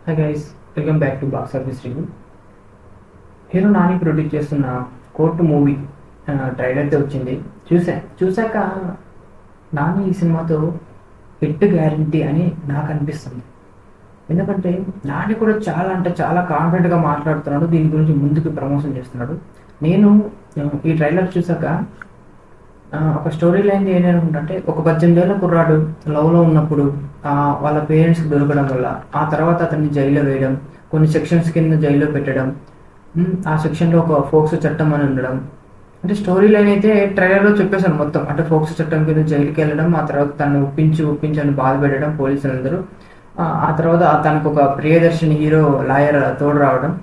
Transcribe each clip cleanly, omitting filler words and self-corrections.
Hi guys, welcome back to box office review. Hero Nani produce చేస్తున్న court movie trailer అయితే వచ్చింది. చూశాక నాని ఈ సినిమాతో హిట్ గ్యారంటీ అని నాకు అనిపిస్తుంది. ఎందుకంటే నాని కూడా చాలా అంటే చాలా కాన్ఫిడెంట్గా మాట్లాడుతున్నాడు, దీని గురించి ముందుకు ప్రమోషన్ చేస్తున్నాడు. నేను ఈ ట్రైలర్ చూశాక ఒక స్టోరీ లైన్ ఏంటి అనుకుంటే, ఒక 18 ఏళ్ళ కుర్రాడు లవ్లో ఉన్నప్పుడు వాళ్ళ పేరెంట్స్కి దొరకడం వల్ల ఆ తర్వాత అతన్ని జైల్లో వేయడం, కొన్ని సెక్షన్స్ కింద జైల్లో పెట్టడం, ఆ సెక్షన్లో ఒక ఫోక్సో చట్టం అని ఉండడం. అంటే స్టోరీ లైన్ అయితే ట్రైలర్లో చెప్పేశాను మొత్తం. అంటే ఫోక్సో చట్టం కింద జైలుకి వెళ్ళడం, ఆ తర్వాత తను ఒప్పించి అని బాధ పెట్టడం పోలీసులందరూ, ఆ తర్వాత తనకు ఒక ప్రియదర్శిని హీరో లాయర్ తోడు రావడం.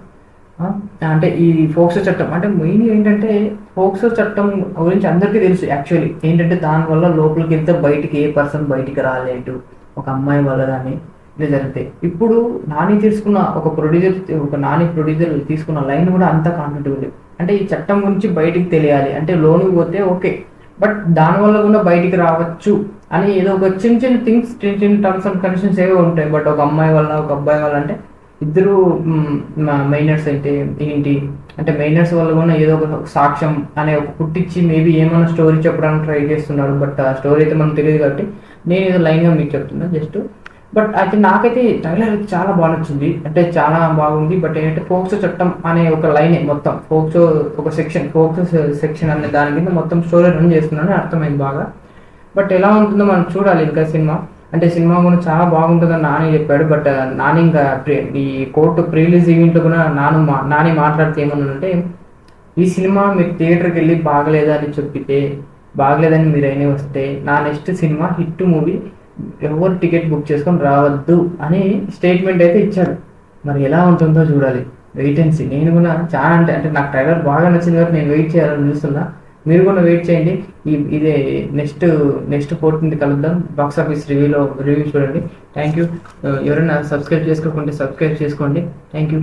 అంటే ఈ ఫోక్సో చట్టం అంటే మెయిన్ ఏంటంటే, ఫోక్సో చట్టం గురించి అందరికీ తెలుసు. యాక్చువల్లీ ఏంటంటే దానివల్ల లోపలికి వెళ్తే బయటికి ఏ పర్సన్ బయటికి రాలేడు, ఒక అమ్మాయి వల్ల కానీ ఇలా జరిగితే. ఇప్పుడు నాని ప్రొడ్యూసర్ తీసుకున్న లైన్ కూడా అంత కాన్ఫిడెంట్. అంటే ఈ చట్టం గురించి బయటికి తెలియాలి అంటే లోనికి పోతే ఓకే, బట్ దానివల్ల కూడా బయటికి రావచ్చు అని ఏదో ఒక చిన్న థింగ్స్, చిన్న టర్మ్స్ అండ్ కండిషన్స్ ఏవో ఉంటాయి. బట్ ఒక అమ్మాయి వల్ల ఒక అబ్బాయి వల్ల అంటే ఇద్దరు మైనర్స్ అయితే ఏంటి అంటే మైనర్స్ వల్ల కూడా ఏదో ఒక సాక్ష్యం అనే ఒక పుట్టించి మేబీ ఏమైనా స్టోరీ చెప్పడానికి ట్రై చేస్తున్నారు. బట్ ఆ స్టోరీ అయితే మనకు తెలియదు కాబట్టి నేను ఏదో లైన్గా మీకు చెప్తున్నా జస్ట్. బట్ అయితే నాకైతే ట్రైలర్ అయితే చాలా బాగా నచ్చింది, అంటే చాలా బాగుంది. బట్ ఏంటంటే ఫోక్సో చట్టం అనే ఒక లైనే మొత్తం, ఫోక్సో సెక్షన్ అనే దాని కింద మొత్తం స్టోరీ రన్ చేస్తున్నాను అర్థమైంది బాగా. బట్ ఎలా ఉంటుందో మనం చూడాలి ఇంకా సినిమా. అంటే సినిమా కూడా చాలా బాగుంటుందని నాని చెప్పాడు. బట్ నాని ఇంకా ఈ కోర్టు ప్రీలీజ్ ఈవెంట్లో కూడా నాని మాట్లాడితే ఏమన్నానంటే, ఈ సినిమా మీరు థియేటర్కి వెళ్ళి బాగలేదని మీరు అయినా వస్తే నా నెక్స్ట్ సినిమా హిట్ మూవీ, ఎవరు టికెట్ బుక్ చేసుకొని రావద్దు అని స్టేట్మెంట్ అయితే ఇచ్చాడు. మరి ఎలా ఉంటుందో చూడాలి, వెయిట్ అండ్ సీ. నేను కూడా చాలా అంటే నాకు ట్రైలర్ బాగా నచ్చింది కాబట్టి నేను వెయిట్ చేయాలని చూస్తున్నా. మీరు కూడా వెయిట్ చేయండి. ఇదే నెక్స్ట్ 14th కలుద్దాం. బాక్స్ ఆఫీస్ రివ్యూ చూడండి. Thank you. ఎవరైనా సబ్స్క్రైబ్ చేసుకోకుంటే సబ్స్క్రైబ్ చేసుకోండి. Thank you.